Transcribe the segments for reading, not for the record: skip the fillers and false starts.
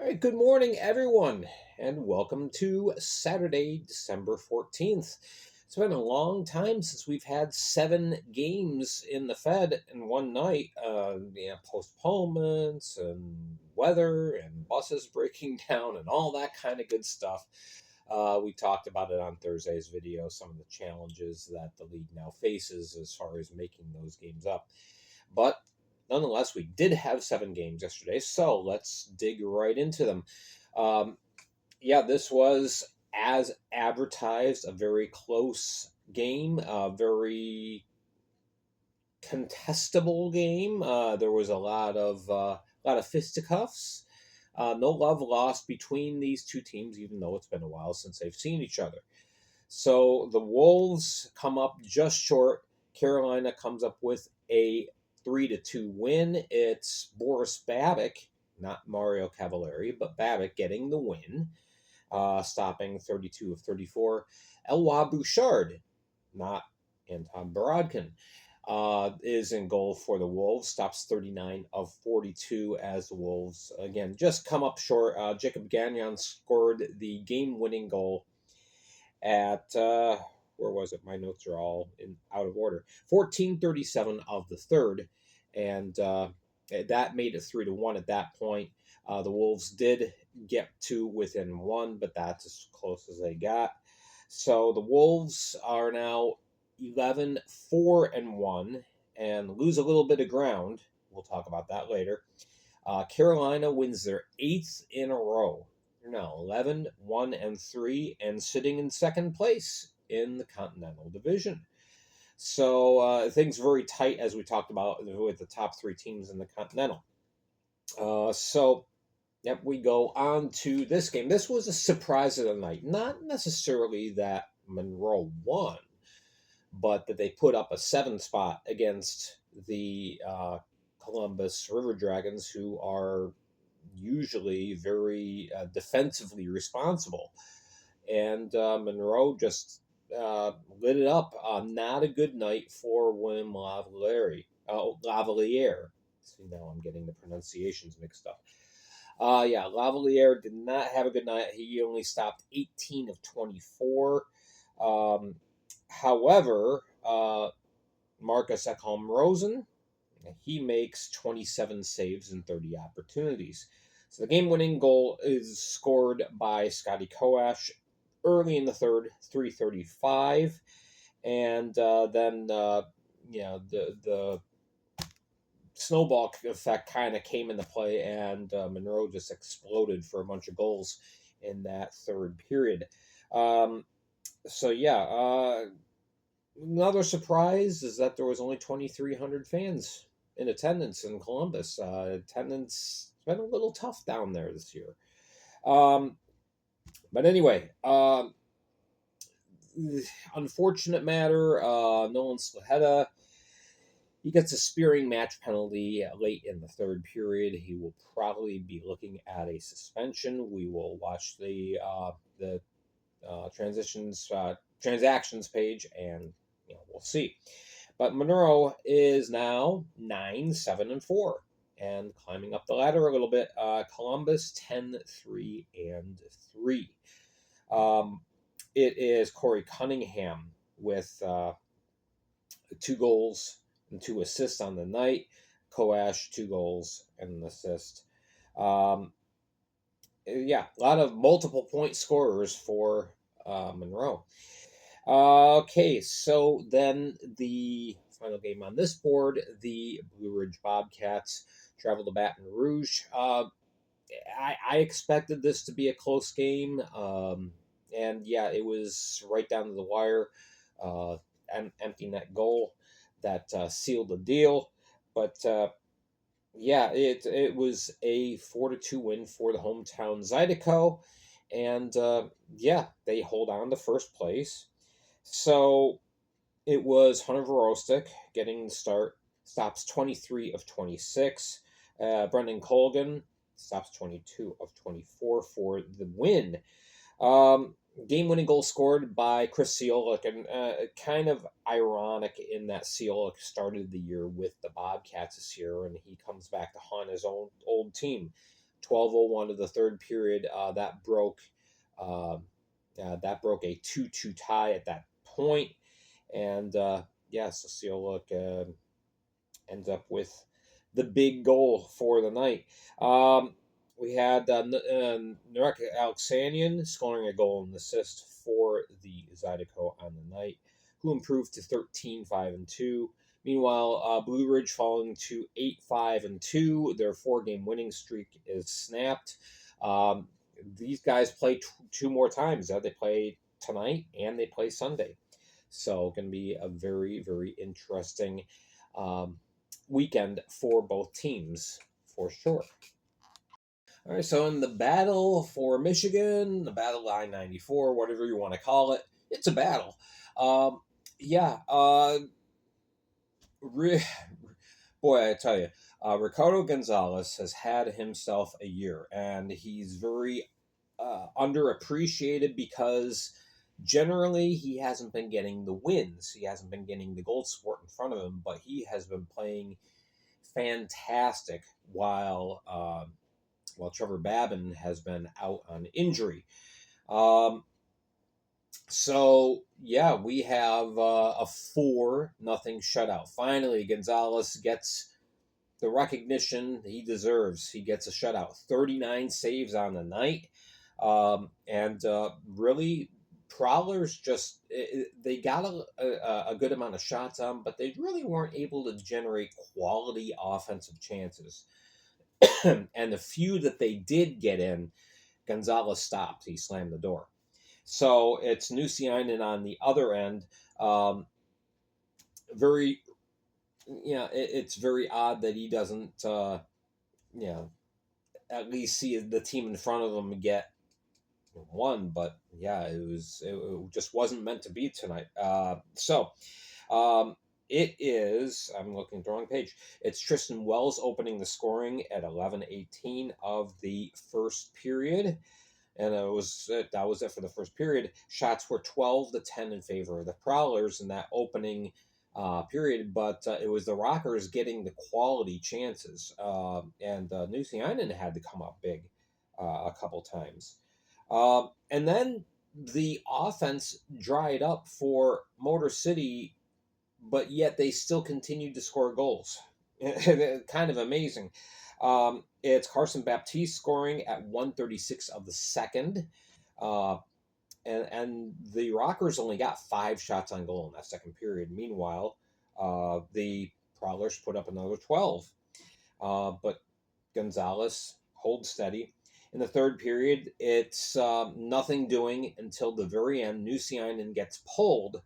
right, good morning, everyone, and welcome to Saturday, December 14th. It's been a long time since we've had 7 games in the Fed in one night. Postponements and weather and buses breaking down and all that kind of good stuff. We talked about it on Thursday's video, some of the challenges that the league now faces as far as making those games up. But nonetheless, we did have 7 games yesterday, so let's dig right into them. Um, this was, as advertised, a very close game, a very contestable game. There was a lot of fisticuffs. No love lost between these two teams, even though it's been a while since they've seen each other. So the Wolves come up just short. Carolina comes up with a 3-2 win. It's Boris Babic, not Mario Cavalieri, but Babic getting the win, stopping 32 of 34. Eloi Bouchard, not Anton Borodkin, is in goal for the Wolves, stops 39 of 42 as the Wolves, again, just come up short. Jacob Gagnon scored the game-winning goal at where was it? My notes are all out of order. 14:37 of the third, and that made it 3-1 at that point. The Wolves did get to within one, but that's as close as they got. So the Wolves are now 11-4-1 and lose a little bit of ground. We'll talk about that later. Carolina wins their 8th in a row. They're now 11-1-3 and sitting in second place in the Continental Division. So things very tight, as we talked about, with the top 3 teams in the Continental. We go on to this game. This was a surprise of the night. Not necessarily that Monroe won, but that they put up a 7 spot against the Columbus River Dragons, who are usually very defensively responsible. And Monroe just lit it up. Not a good night for William Lavalier. See, now I'm getting the pronunciations mixed up. Lavalier did not have a good night. He only stopped 18 of 24. However, Marcus Ekholm-Rosen, he makes 27 saves and 30 opportunities. So the game-winning goal is scored by Scotty Koash early in the third, 3:35, and then the snowball effect kind of came into play, and Monroe just exploded for a bunch of goals in that third period. Another surprise is that there was only 2,300 fans in attendance in Columbus. Attendance has been a little tough down there this year. But anyway, unfortunate matter, Nolan Slaheta, he gets a spearing match penalty late in the third period. He will probably be looking at a suspension. We will watch the transactions page, and we'll see. But Monroe is now 9-7-4 and climbing up the ladder a little bit. Columbus 10-3-3. It is Corey Cunningham with 2 goals and 2 assists on the night. Koash 2 goals and an assist. A lot of multiple point scorers for Monroe. Okay, so then the final game on this board, the Blue Ridge Bobcats travel to Baton Rouge. I expected this to be a close game, and it was right down to the wire. An empty net goal that sealed the deal, but it was a 4-2 win for the hometown Zydeco, and they hold on to first place. So it was Hunter Vorostik getting the start, stops 23 of 26. Brendan Colgan stops 22 of 24 for the win. Game-winning goal scored by Chris Ciolik, and kind of ironic in that Ciolik started the year with the Bobcats this year, and he comes back to haunt his own old team. 12:01 of the third period. That broke a 2-2 tie at that point, and Osceola ends up with the big goal for the night. We had Narek Alexanian scoring a goal and assist for the Zydeco on the night, who improved to 13-5-2. Meanwhile, Blue Ridge falling to 8-5-2. Their 4-game winning streak is snapped. These guys play two more times. They play tonight and they play Sunday. So going to be a very, very interesting weekend for both teams, for sure. All right, so in the battle for Michigan, the battle I-94, whatever you want to call it, it's a battle. Boy, I tell you, Ricardo Gonzalez has had himself a year, and he's very underappreciated because generally he hasn't been getting the wins. He hasn't been getting the gold sport in front of him, but he has been playing fantastic while Trevor Babin has been out on injury. We have a 4-0 shutout. Finally, Gonzalez gets the recognition he deserves. He gets a shutout. 39 saves on the night. Really, Prowlers they got a good amount of shots on, but they really weren't able to generate quality offensive chances. And the few that they did get in, Gonzalez stopped. He slammed the door. So it's Nusiainen on the other end. It's very odd that he doesn't, at least see the team in front of him get one. But it just wasn't meant to be tonight. It is, I'm looking at the wrong page. It's Tristan Wells opening the scoring at 11:18 of the first period. And that was it for the first period. Shots were 12-10 in favor of the Prowlers in that opening period, but it was the Rockers getting the quality chances. And Nusiainen had to come up big a couple times. And then the offense dried up for Motor City, but yet they still continued to score goals. Kind of amazing. It's Carson Baptiste scoring at 1:36 of the second. And the Rockers only got 5 shots on goal in that second period. Meanwhile, the Prowlers put up another 12. But Gonzalez holds steady. In the third period, it's nothing doing until the very end. Nusiainen gets pulled.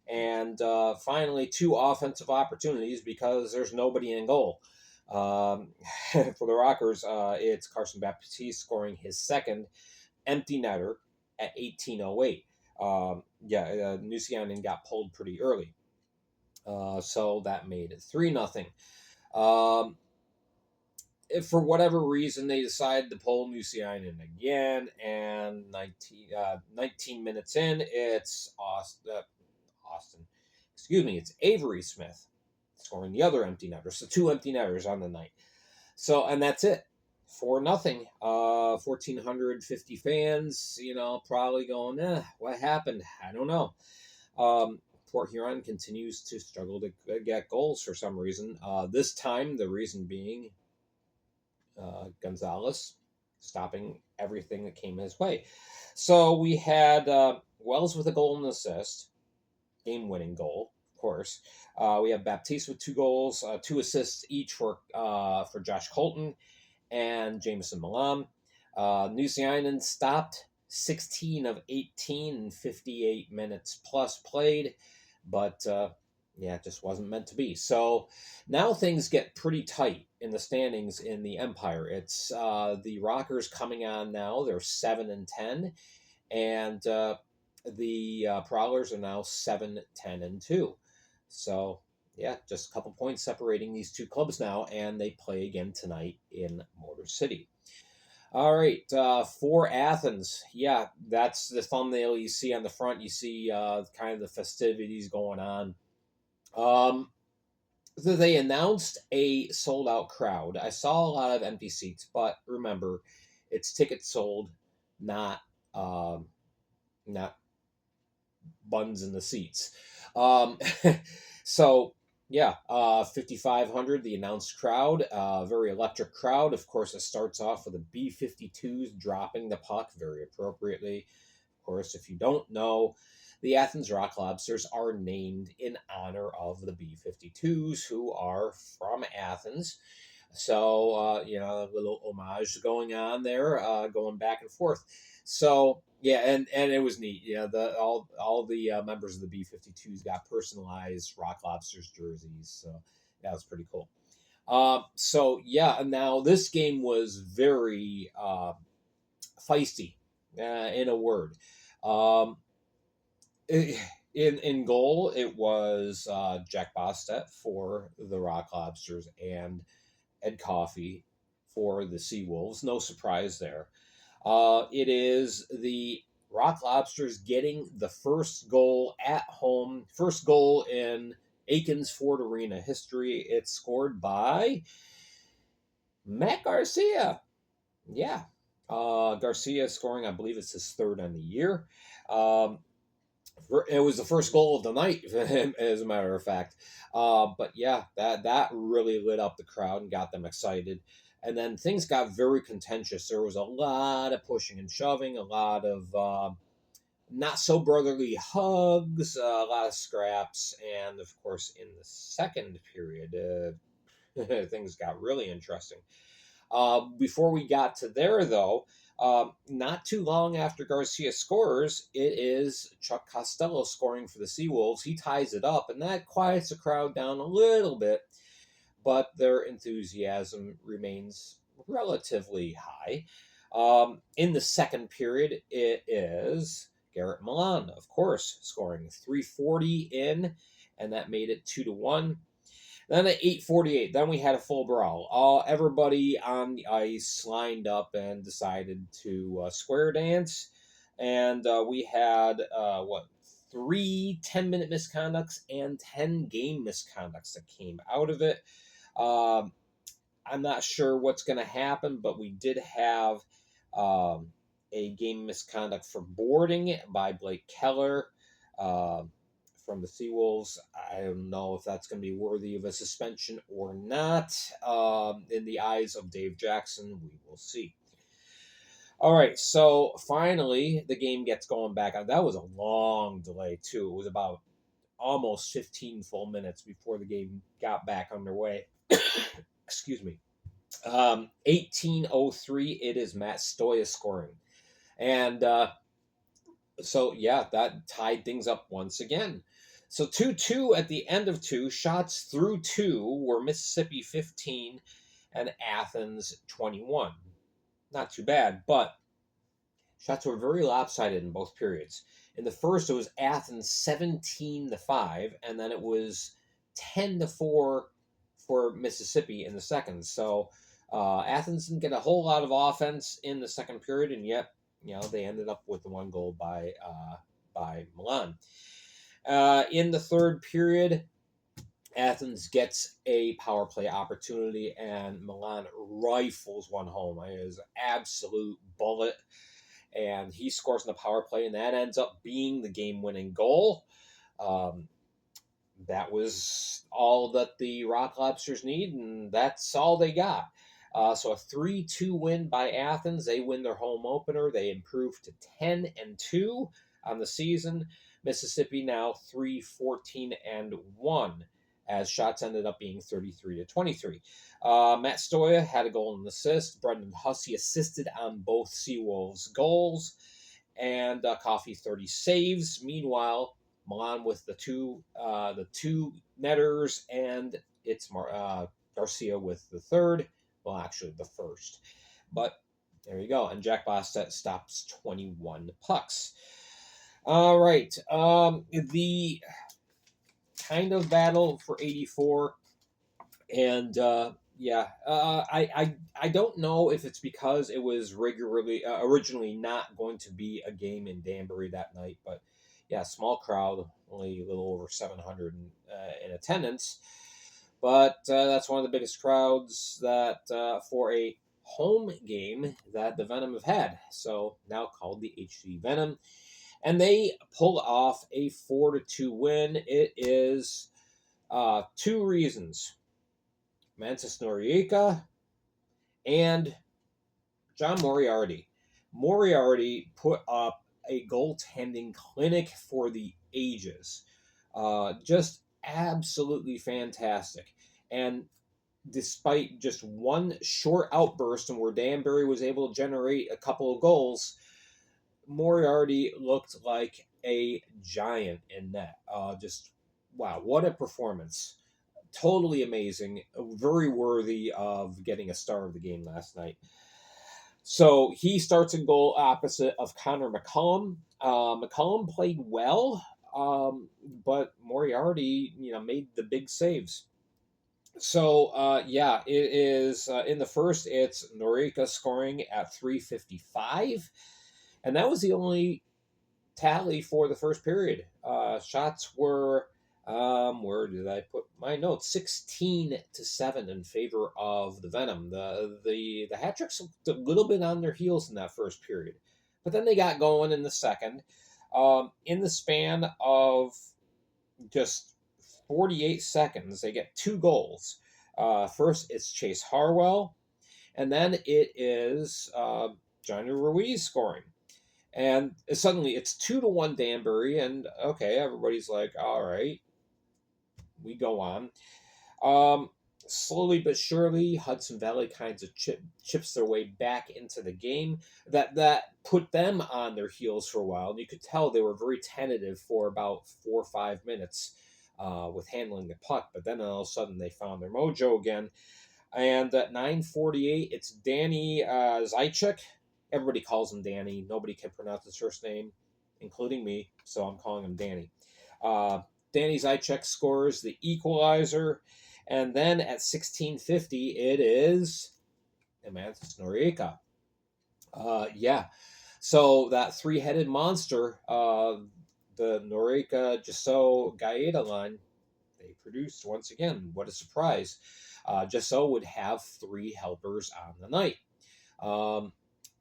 And finally, 2 offensive opportunities because there's nobody in goal. For the Rockers, it's Carson Baptiste scoring his second empty netter at 18:08. Nusiainen got pulled pretty early. So that made it 3-0. If for whatever reason they decided to pull Nusiainen again, and 19 minutes in, it's it's Avery Smith scoring the other empty netter. So 2 empty netters on the night. So, and that's it. 4-0. 1,450 fans, probably going, what happened? I don't know. Port Huron continues to struggle to get goals for some reason. This time, the reason being Gonzalez stopping everything that came his way. So we had Wells with a goal and assist, game-winning goal, of course. We have Baptiste with 2 goals, 2 assists each for Josh Colton and Jameson Milan. Nusiainen stopped 16 of 18 in 58 minutes plus played, but it just wasn't meant to be. So now things get pretty tight in the standings in the Empire. It's the Rockers coming on now. They're 7-10, and the Prowlers are now 7-10-2. So just a couple points separating these 2 clubs now, and they play again tonight in Motor City. All right, for Athens, that's the thumbnail you see on the front. You see kind of the festivities going on. So they announced a sold out crowd. I saw a lot of empty seats, but remember, it's tickets sold, not um, not buns in the seats. Um, so yeah, 5,500, the announced crowd, very electric crowd. Of course, it starts off with the B-52s dropping the puck very appropriately. Of course, if you don't know, the Athens Rock Lobsters are named in honor of the B-52s, who are from Athens. So, a little homage going on there, going back and forth. So, yeah, and it was neat. Yeah, all the members of the B-52s got personalized Rock Lobsters jerseys. So, that was pretty cool. So yeah, now this game was very feisty, in a word. Um, in goal, it was Jack Bostet for the Rock Lobsters and Ed Coffey for the Seawolves. No surprise there. It is the Rock Lobsters getting the first goal at home, first goal in Aikens Ford Arena history. It's scored by Matt Garcia. Yeah. Garcia scoring, I believe it's his third on the year. Um, it was the first goal of the night, as a matter of fact. But yeah, that really lit up the crowd and got them excited. And then things got very contentious. There was a lot of pushing and shoving, a lot of not so brotherly hugs, a lot of scraps, and of course, in the second period, things got really interesting. Before we got to there, though, not too long after Garcia scores, it is Chuck Costello scoring for the Seawolves. He ties it up, and that quiets the crowd down a little bit, but their enthusiasm remains relatively high. In the second period, it is Garrett Milan, of course, scoring 340 in, and that made it 2-1. Then at 8:48, then we had a full brawl. Everybody on the ice lined up and decided to square dance, and we had three 10-minute misconducts and 10 game misconducts that came out of it. Um, I'm not sure what's going to happen, but we did have um, a game misconduct for boarding by Blake Keller. Um, from the Seawolves. I don't know if that's going to be worthy of a suspension or not. In the eyes of Dave Jackson, we will see. All right, so finally the game gets going back on. That was a long delay too. It was about almost 15 full minutes before the game got back underway. Excuse me. 18:03. It is Matt Stoya scoring, and so yeah, that tied things up once again. So 2-2 at the end of two. Shots through two were Mississippi 15 and Athens 21. Not too bad, but shots were very lopsided in both periods. In the first, it was Athens 17-5, and then it was 10-4 for Mississippi in the second. So Athens didn't get a whole lot of offense in the second period, and yet they ended up with the one goal by Milan. In the third period, Athens gets a power play opportunity, and Milan rifles one home. It is an absolute bullet, and he scores in the power play, and that ends up being the game-winning goal. That was all that the Rock Lobsters need, and that's all they got. So a 3-2 win by Athens. They win their home opener. They improve to 10-2 on the season. Mississippi now 3-14-1, as shots ended up being 33-23. Matt Stoya had a goal and an assist. Brendan Hussey assisted on both Seawolves goals, and Coffey 30 saves. Meanwhile, Milan with the two netters, and it's Garcia with the third. Well, actually, the first. But there you go. And Jack Bostet stops 21 pucks. All right. The kind of battle for 84. And I don't know if it's because it was originally not going to be a game in Danbury that night, but yeah, small crowd, only a little over 700 in attendance. But that's one of the biggest crowds that for a home game that the Venom have had. So now called the HC Venom. And they pull off a 4-2 win. It is two reasons. Mantis Noriega and John Moriarty. Moriarty put up a goaltending clinic for the ages. Just absolutely fantastic. And despite just one short outburst and where Danbury was able to generate a couple of goals, Moriarty looked like a giant in net. Just wow, what a performance! Totally amazing, very worthy of getting a star of the game last night. So he starts in goal opposite of Connor McCollum. McCollum played well, but Moriarty, made the big saves. So yeah, it is in the first. It's Noriega scoring at 3:55, and that was the only tally for the first period. Shots were where did I put my notes? 16-7 in favor of the Venom. The hat tricks looked a little bit on their heels in that first period, but then they got going in the second. In the span of just 48 seconds, they get two goals. First, it's Chase Harwell, and then it is Johnny Ruiz scoring. And suddenly it's 2-1 Danbury, and okay, everybody's like, all right, we go on. Slowly but surely, Hudson Valley kind of chips their way back into the game. That put them on their heels for a while, and you could tell they were very tentative for about 4 or 5 minutes with handling the puck. But then all of a sudden, they found their mojo again. And at 9:48, it's Danny Zychek. Everybody calls him Danny. Nobody can pronounce his first name, including me, so I'm calling him Danny. Danny Zychek scores the equalizer, and then at 16:50, it is Mantis Noriega. Yeah, so that three-headed monster, the Noriega Jasso Gaeta line, they produced once again. What a surprise! Jasso would have three helpers on the night.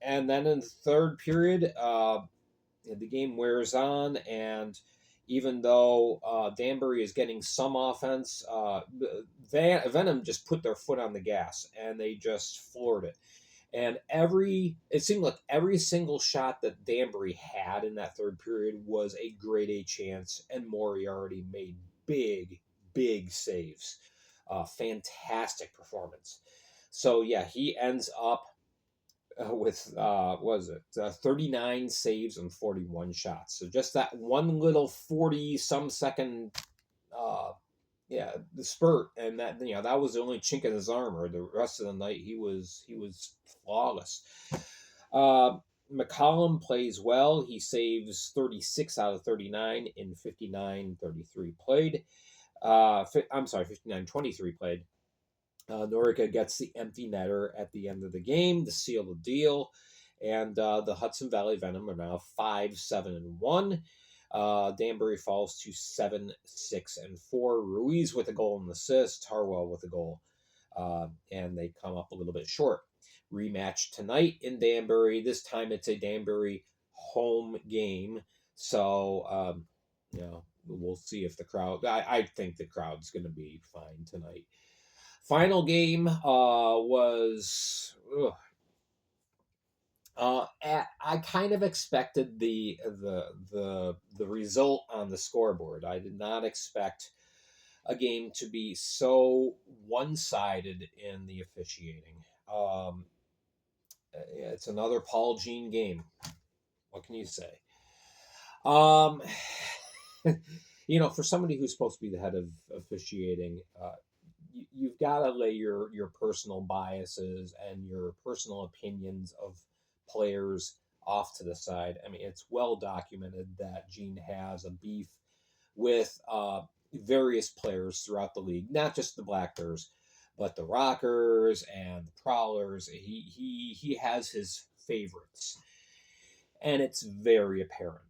And then in the third period, the game wears on, and even though Danbury is getting some offense, Venom just put their foot on the gas, and they just floored it. And it seemed like every single shot that Danbury had in that third period was a grade A chance, and Moriarty made big saves. Fantastic performance. So yeah, he ends up with 39 saves and 41 shots. So just that one little 40 some second the spurt, and that was the only chink in his armor. The rest of the night he was flawless. McCollum plays well. He saves 36 out of 39 in 59-33 played. I'm sorry, 59-23 played. Noriega gets the empty netter at the end of the game to seal the deal, and the Hudson Valley Venom are now 5-7-1. Danbury falls to 7-6-4. Ruiz with a goal and assist, Harwell with a goal, and they come up a little bit short. Rematch tonight in Danbury. This time it's a Danbury home game, so we'll see if the crowd. I think the crowd's going to be fine tonight. Final game was. I kind of expected the result on the scoreboard. I did not expect a game to be so one-sided in the officiating. It's another Paul Jean game. What can you say? For somebody who's supposed to be the head of officiating, you've got to lay your personal biases and your personal opinions of players off to the side. I mean, it's well documented that Gene has a beef with various players throughout the league, not just the Black Bears, but the Rockers and the Prowlers. He has his favorites, and it's very apparent.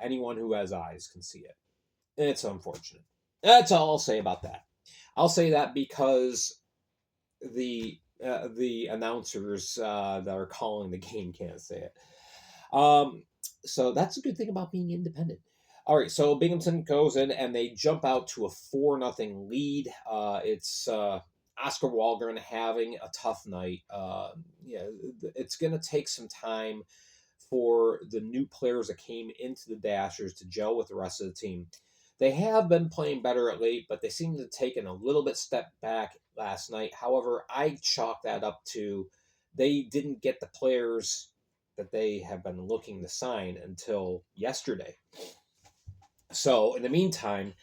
Anyone who has eyes can see it. It's unfortunate. That's all I'll say about that. I'll say that because the announcers that are calling the game can't say it. So that's a good thing about being independent. All right, so Binghamton goes in and they jump out to a 4-0 lead. It's Oscar Walgren having a tough night. Yeah, it's going to take some time for the new players that came into the Dashers to gel with the rest of the team. They have been playing better at late, but they seem to have taken a little bit step back last night. However, I chalk that up to they didn't get the players that they have been looking to sign until yesterday. So in the meantime,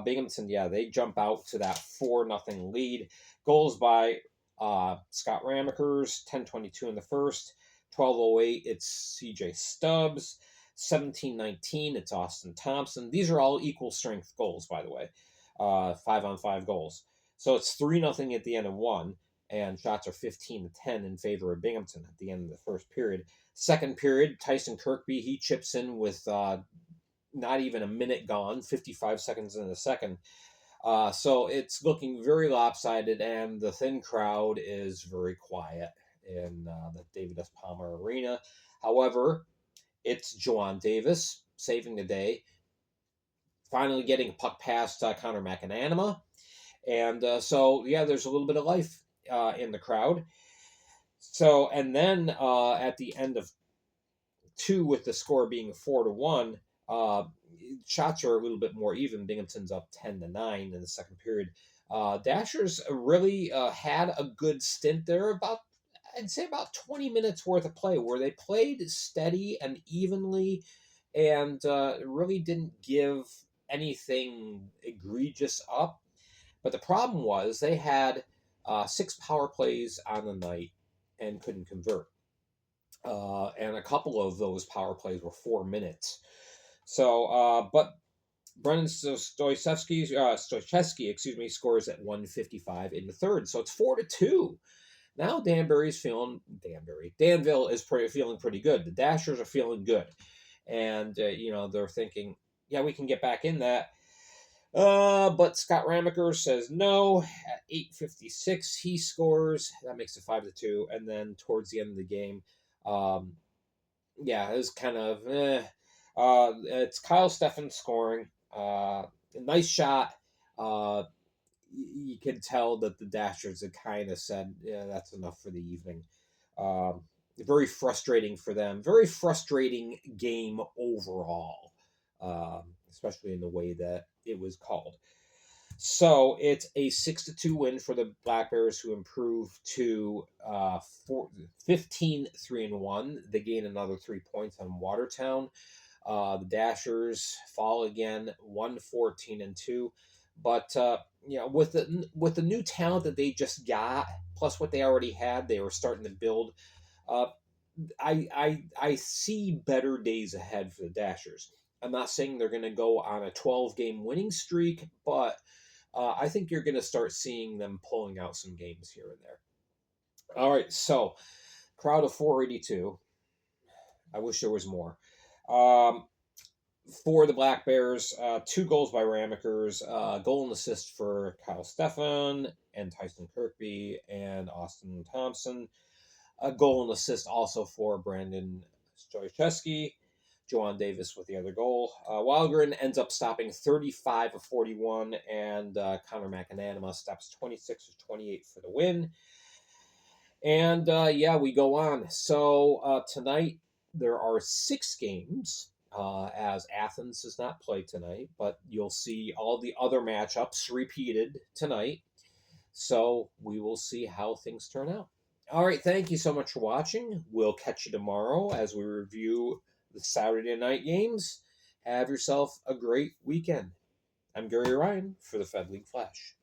Binghamton, yeah, they jump out to that 4-0 lead. Goals by Scott Ramakers, 10:22 in the first. 12:08, it's CJ Stubbs. 17:19, it's Austin Thompson. These are all equal strength goals, by the way. 5-on-5 goals. So it's 3-0 at the end of one, and shots are 15-10 in favor of Binghamton at the end of the first period. Second period, Tyson Kirkby, he chips in with not even a minute gone, 55 seconds in the second. So it's looking very lopsided, and the thin crowd is very quiet in the David S. Palmer Arena. However, it's Juwan Davis saving the day, finally getting a puck past Connor McAnanima. And so, yeah, there's a little bit of life in the crowd. So, and then at the end of two, with the score being 4-1, shots are a little bit more even. Binghamton's up 10-9 in the second period. Dashers really had a good stint there, I'd say about 20 minutes worth of play, where they played steady and evenly, and really didn't give anything egregious up. But the problem was they had 6 power plays on the night and couldn't convert. And a couple of those power plays were 4 minutes. So, but Brendan Stoychevsky, scores at 1:55 in the third. So it's 4-2. Now Danville is feeling pretty good. The Dashers are feeling good, and they're thinking, yeah, we can get back in that. But Scott Ramaker says no. At 8:56, he scores. That makes it 5-2. And then towards the end of the game, it was kind of it's Kyle Steffen scoring. A nice shot. You can tell that the Dashers had kind of said, yeah, that's enough for the evening. Very frustrating for them. Very frustrating game overall, especially in the way that it was called. So it's a 6-2 win for the Black Bears, who improve to 15-3-1. They gain another 3 points on Watertown. The Dashers fall again, 1-14-2. But with the new talent that they just got, plus what they already had, they were starting to build. I see better days ahead for the Dashers. I'm not saying they're going to go on a 12-game winning streak, but I think you're going to start seeing them pulling out some games here and there. All right, so crowd of 482. I wish there was more. For the Black Bears, 2 goals by Ramakers, goal and assist for Kyle Steffen and Tyson Kirkby and Austin Thompson. A goal and assist also for Brandon Stoychevsky. Juwan Davis with the other goal. Walgren ends up stopping 35 of 41, and Connor McAnanima stops 26 of 28 for the win. And we go on. So tonight there are 6 games, as Athens does not play tonight, but you'll see all the other matchups repeated tonight. So we will see how things turn out. All right, thank you so much for watching. We'll catch you tomorrow as we review the Saturday night games. Have yourself a great weekend. I'm Gary Ryan for the Fed League Flash.